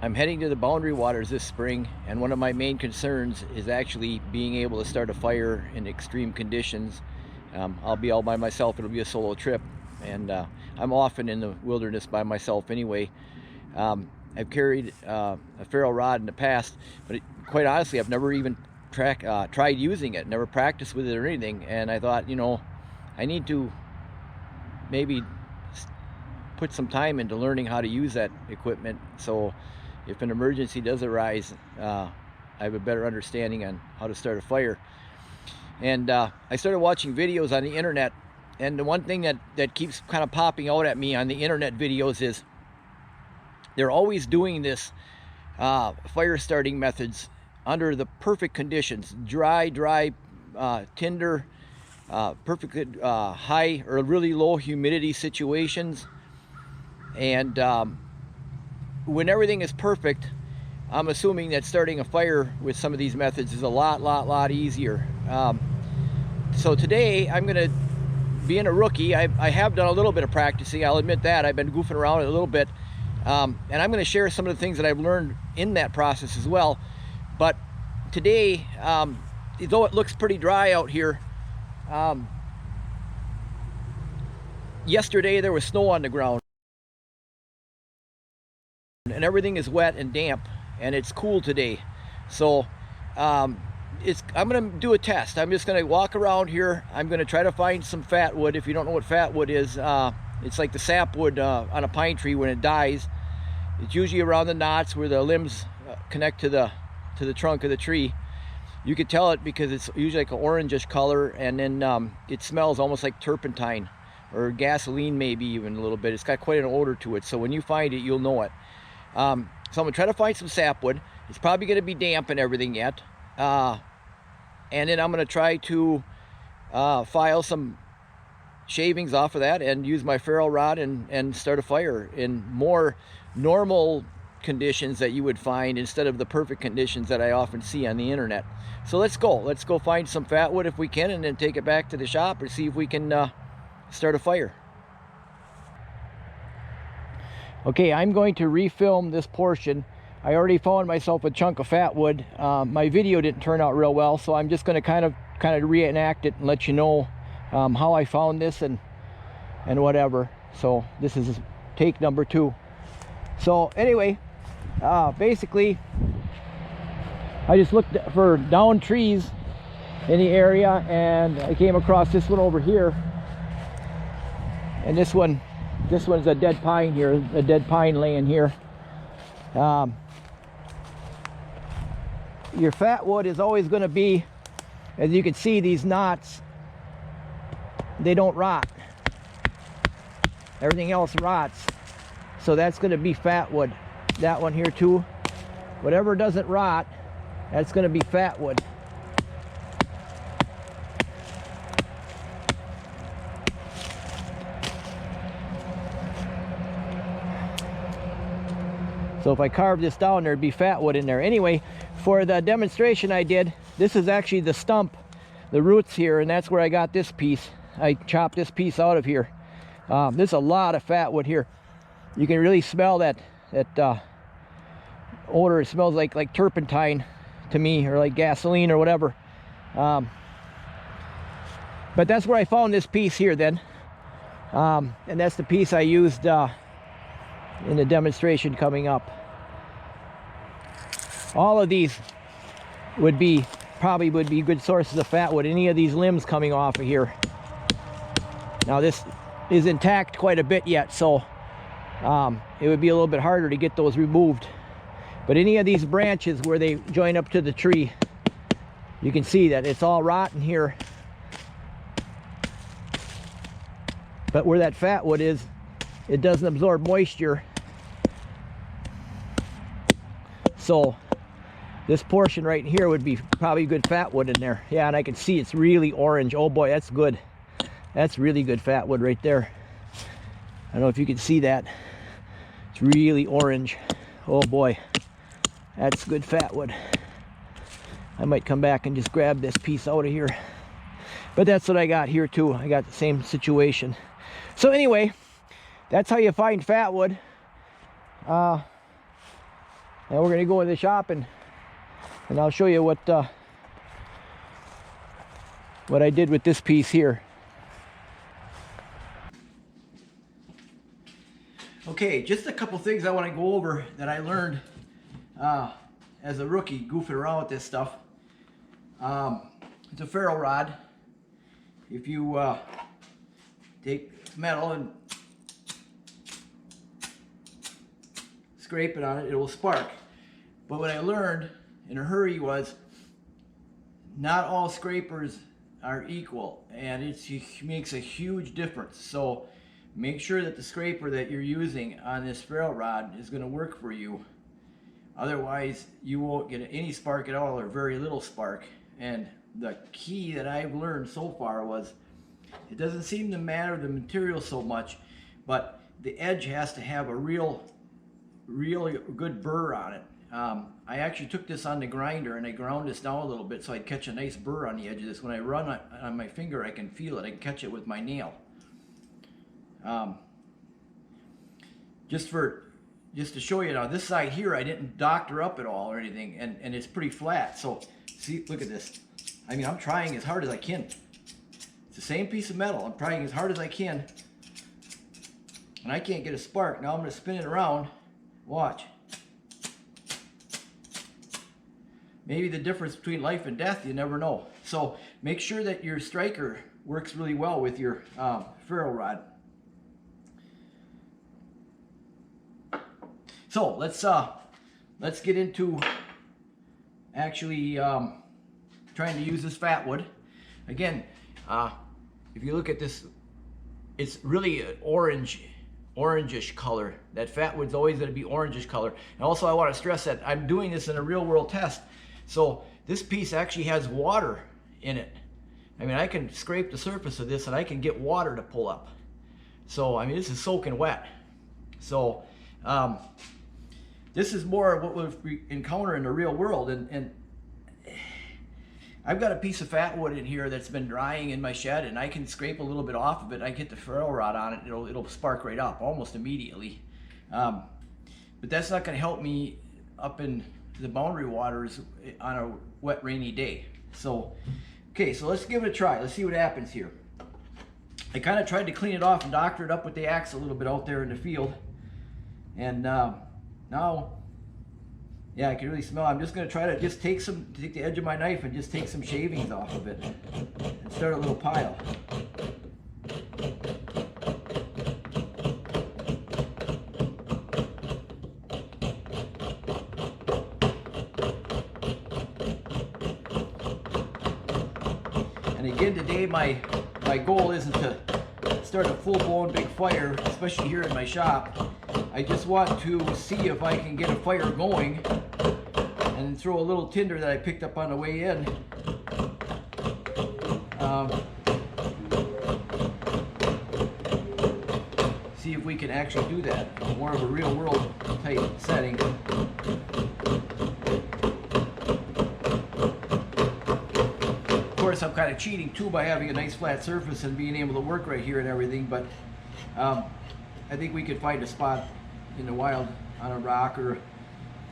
I'm heading to the Boundary Waters this spring, and one of my main concerns is actually being able to start a fire in extreme conditions. I'll be all by myself. It'll be a solo trip, and I'm often in the wilderness by myself anyway. I've carried a ferro rod in the past, but quite honestly, I've never even tried using it, never practiced with it or anything. And I thought, you know, I need to maybe put some time into learning how to use that equipment, so if an emergency does arise, I have a better understanding on how to start a fire. And I started watching videos on the internet, and the one thing that keeps kind of popping out at me on the internet videos is they're always doing this fire starting methods under the perfect conditions: dry, tinder, perfect high or really low humidity situations. And when everything is perfect, I'm assuming that starting a fire with some of these methods is a lot easier. So today I'm gonna, being a rookie, I have done a little bit of practicing, I'll admit that. I've been goofing around a little bit, and I'm gonna share some of the things that I've learned in that process as well. But today, though it looks pretty dry out here, yesterday there was snow on the ground, and everything is wet and damp, and it's cool today. So I'm gonna do a test. I'm just gonna walk around here. I'm gonna try to find some fatwood. If you don't know what fatwood is, it's like the sapwood on a pine tree when it dies. It's usually around the knots where the limbs connect to the trunk of the tree. You can tell it because it's usually like an orangish color, and then it smells almost like turpentine or gasoline, maybe even a little bit. It's got quite an odor to it, so when you find it, you'll know it. So I'm gonna try to find some sapwood. It's probably gonna be damp and everything yet. And then I'm gonna try to file some shavings off of that and use my ferro rod and start a fire in more normal conditions that you would find, instead of the perfect conditions that I often see on the internet. So let's go find some fatwood if we can, and then take it back to the shop or see if we can start a fire. Okay, I'm going to refilm this portion. I already found myself a chunk of fatwood. My video didn't turn out real well, so I'm just going to kind of reenact it and let you know how I found this and whatever. So this is take number 2. So anyway, basically I just looked for downed trees in the area, and I came across this one over here, and this one's a dead pine here, a dead pine laying here. Your fatwood is always going to be, as you can see, these knots, they don't rot. Everything else rots, so that's going to be fatwood. That one here too, whatever doesn't rot, that's going to be fatwood. So if I carve this down, there'd be fatwood in there. Anyway, for the demonstration I did, this is actually the stump, the roots here, and that's where I got this piece. I chopped this piece out of here. There's a lot of fatwood here. You can really smell that odor. It smells like turpentine to me, or like gasoline or whatever. But that's where I found this piece here then. And that's the piece I used in the demonstration coming up. All of these probably would be good sources of fatwood. Any of these limbs coming off of here. Now this is intact quite a bit yet, so it would be a little bit harder to get those removed. But any of these branches where they join up to the tree, you can see that it's all rotten here. But where that fatwood is, it doesn't absorb moisture. So this portion right here would be probably good fatwood in there. Yeah, and I can see it's really orange. Oh boy, that's good. That's really good fatwood right there. I don't know if you can see that. It's really orange. Oh boy, that's good fatwood. I might come back and just grab this piece out of here. But that's what I got here too. I got the same situation. So anyway, that's how you find fatwood. Now we're gonna go in the shop and I'll show you what I did with this piece here. Okay, just a couple things I want to go over that I learned as a rookie goofing around with this stuff. It's a ferro rod. If you take metal and scrape it on it, it will spark. But what I learned in a hurry was not all scrapers are equal, and it makes a huge difference. So make sure that the scraper that you're using on this ferro rod is going to work for you. Otherwise, you won't get any spark at all or very little spark. And the key that I've learned so far was it doesn't seem to matter the material so much, but the edge has to have a really good burr on it. I actually took this on the grinder and I ground this down a little bit so I'd catch a nice burr on the edge of this. When I run on my finger, I can feel it. I can catch it with my nail. Just to show you now, this side here I didn't doctor up at all or anything, and it's pretty flat. So see, look at this. I mean, I'm trying as hard as I can. It's the same piece of metal. I'm trying as hard as I can, and I can't get a spark. Now I'm going to spin it around. Watch. Maybe the difference between life and death, you never know. So make sure that your striker works really well with your ferro rod. So let's get into actually trying to use this fatwood. Again, if you look at this, it's really an orangish color. That fatwood's always going to be orangish color. And also I want to stress that I'm doing this in a real world test. So this piece actually has water in it. I mean, I can scrape the surface of this and I can get water to pull up. So I mean, this is soaking wet. So this is more what we encounter in the real world, and I've got a piece of fatwood in here that's been drying in my shed, and I can scrape a little bit off of it. I get the ferro rod on it, it'll spark right up almost immediately. But that's not going to help me up in the boundary waters on a wet, rainy day. So, okay, so let's give it a try. Let's see what happens here. I kind of tried to clean it off and doctor it up with the axe a little bit out there in the field, and now, yeah, I can really smell. I'm just going to try to just take the edge of my knife and just take some shavings off of it and start a little pile. And again, today my goal isn't to start a full-blown big fire, especially here in my shop. I just want to see if I can get a fire going and throw a little tinder that I picked up on the way in. See if we can actually do that. More of a real world type setting. Of course, I'm kind of cheating too by having a nice flat surface and being able to work right here and everything, but I think we could find a spot in the wild on a rock or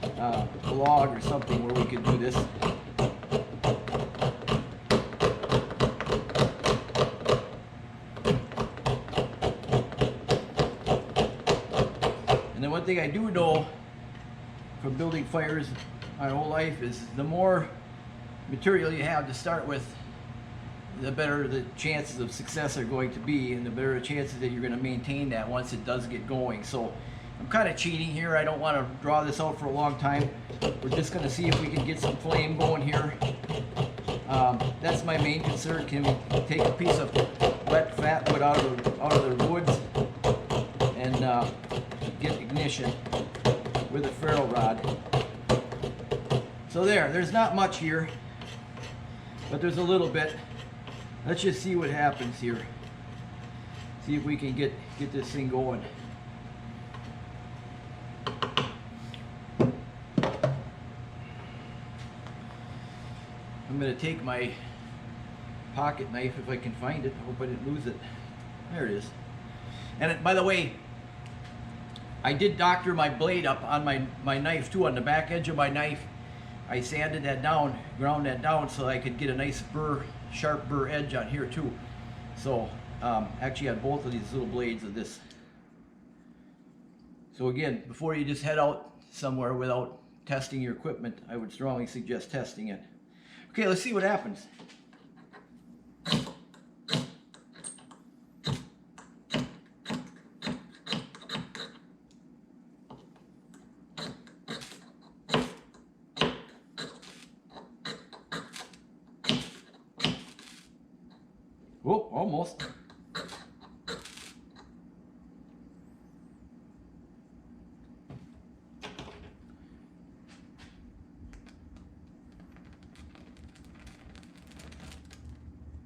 a log or something where we could do this. And then one thing I do know from building fires my whole life is the more material you have to start with, the better the chances of success are going to be, and the better the chances that you're going to maintain that once it does get going. So I'm kind of cheating here. I don't want to draw this out for a long time. We're just going to see if we can get some flame going here. That's my main concern. Can we take a piece of wet fatwood out of the woods and get ignition with a ferro rod? So there's not much here, but there's a little bit. Let's just see what happens here. See if we can get this thing going. I'm going to take my pocket knife if I can find it. I hope I didn't lose it. There it is. And by the way, I did doctor my blade up on my knife too, on the back edge of my knife. I sanded that down, ground that down so I could get a nice burr, sharp burr edge on here too. So actually on both of these little blades of this. So again, before you just head out somewhere without testing your equipment, I would strongly suggest testing it. Okay, let's see what happens. Whoa, almost.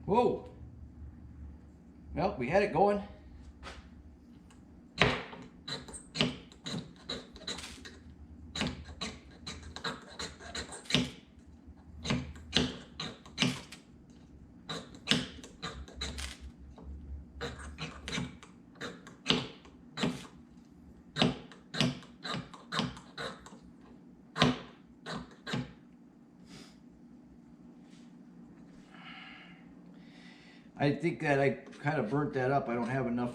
Whoa. Well, we had it going. I think that I kind of burnt that up. I don't have enough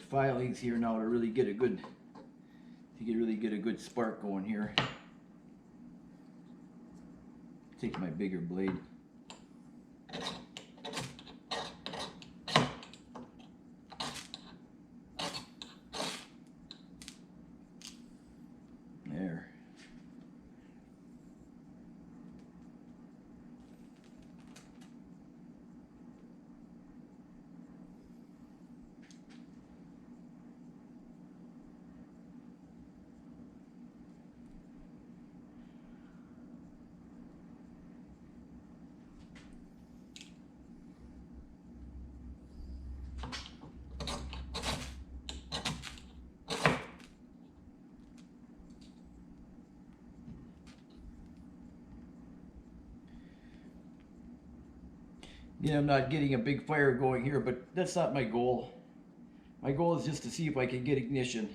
filings here now to really get a good spark going here. Take my bigger blade. There. Yeah, I'm not getting a big fire going here, but that's not my goal. My goal is just to see if I can get ignition.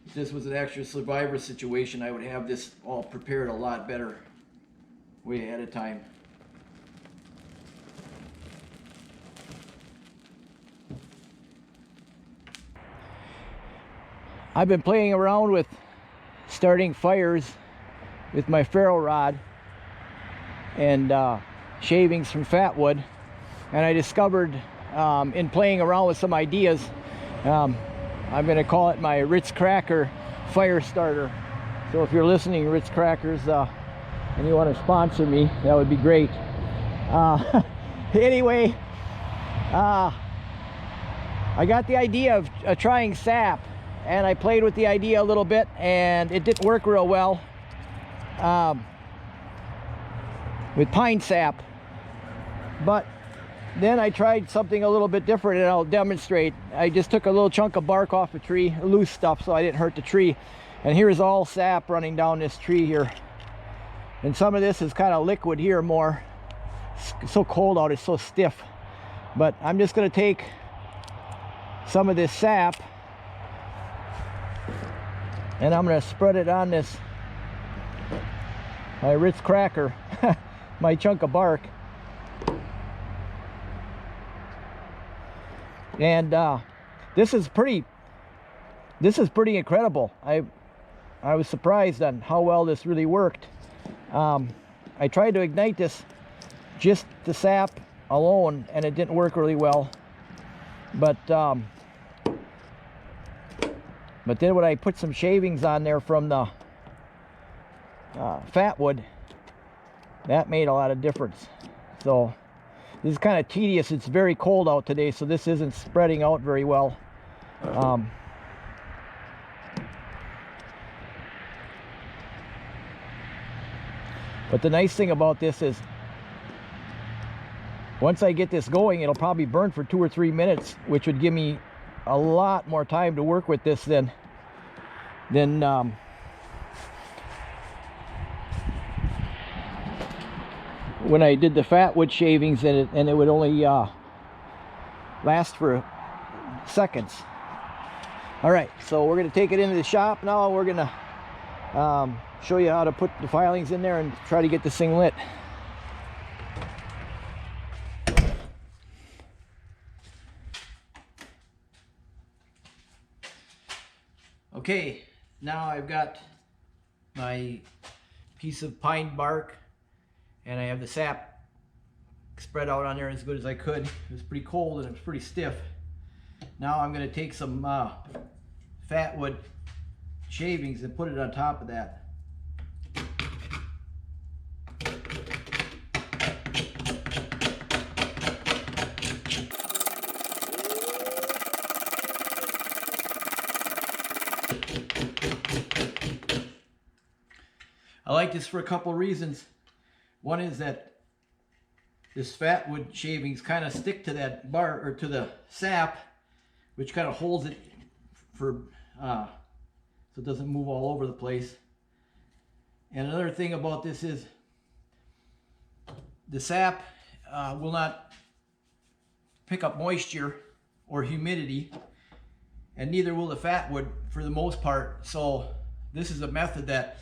If this was an actual survivor situation, I would have this all prepared a lot better way ahead of time. I've been playing around with starting fires with my ferro rod and shavings from fatwood, and I discovered in playing around with some ideas, I'm going to call it my Ritz cracker fire starter. So if you're listening, Ritz crackers, and you want to sponsor me, that would be great. Anyway, I got the idea of trying sap, and I played with the idea a little bit, and it didn't work real well with pine sap. But then I tried something a little bit different, and I'll demonstrate. I just took a little chunk of bark off a tree, loose stuff, so I didn't hurt the tree. And here's all sap running down this tree here. And some of this is kind of liquid here more. It's so cold out, it's so stiff. But I'm just going to take some of this sap, and I'm going to spread it on this my Ritz cracker, my chunk of bark. And this is pretty incredible. I was surprised on how well this really worked. I tried to ignite this just the sap alone, and it didn't work really well. But then when I put some shavings on there from the fatwood, that made a lot of difference. So this is kind of tedious. It's very cold out today, so this isn't spreading out very well. But the nice thing about this is once I get this going, it'll probably burn for 2 or 3 minutes, which would give me a lot more time to work with this than when I did the fatwood shavings, and it would only last for seconds. All right, so we're gonna take it into the shop now. We're gonna show you how to put the filings in there and try to get this thing lit. Okay, now I've got my piece of pine bark and I have the sap spread out on there as good as I could. It was pretty cold and it was pretty stiff. Now I'm going to take some fatwood shavings and put it on top of that. I like this for a couple of reasons. One is that this fatwood shavings kind of stick to that bark or to the sap, which kind of holds it for so it doesn't move all over the place. And another thing about this is the sap will not pick up moisture or humidity, and neither will the fatwood for the most part. So this is a method that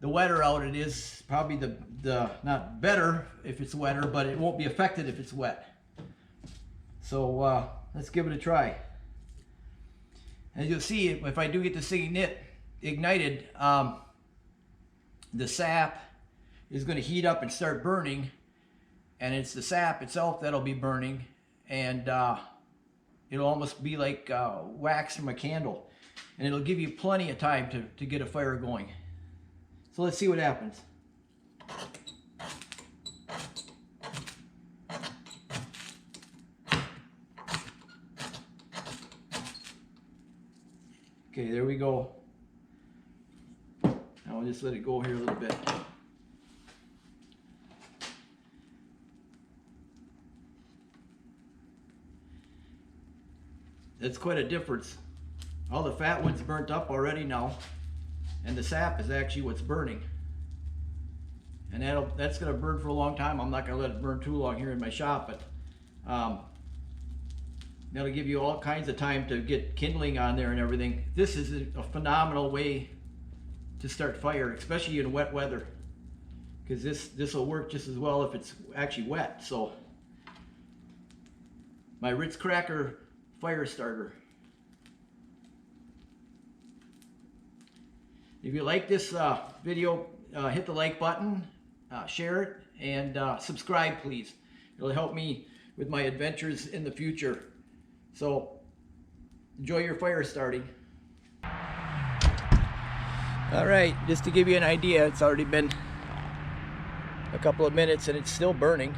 the wetter out it is, probably the not better if it's wetter, but it won't be affected if it's wet. So let's give it a try. As you'll see, if I do get this thing ignited, the sap is going to heat up and start burning, and it's the sap itself that'll be burning, and it'll almost be like wax from a candle, and it'll give you plenty of time to get a fire going. So let's see what happens. Okay, there we go. Now I'll just let it go here a little bit. That's quite a difference. All the fatwood's burnt up already now, and the sap is actually what's burning. And that's going to burn for a long time. I'm not going to let it burn too long here in my shop, but that'll give you all kinds of time to get kindling on there and everything. This is a phenomenal way to start fire, especially in wet weather, because this will work just as well if it's actually wet. So my Ritz cracker fire starter. If you like this video, hit the like button, share it, and subscribe, please. It'll help me with my adventures in the future. So enjoy your fire starting. All right, just to give you an idea, it's already been a couple of minutes and it's still burning.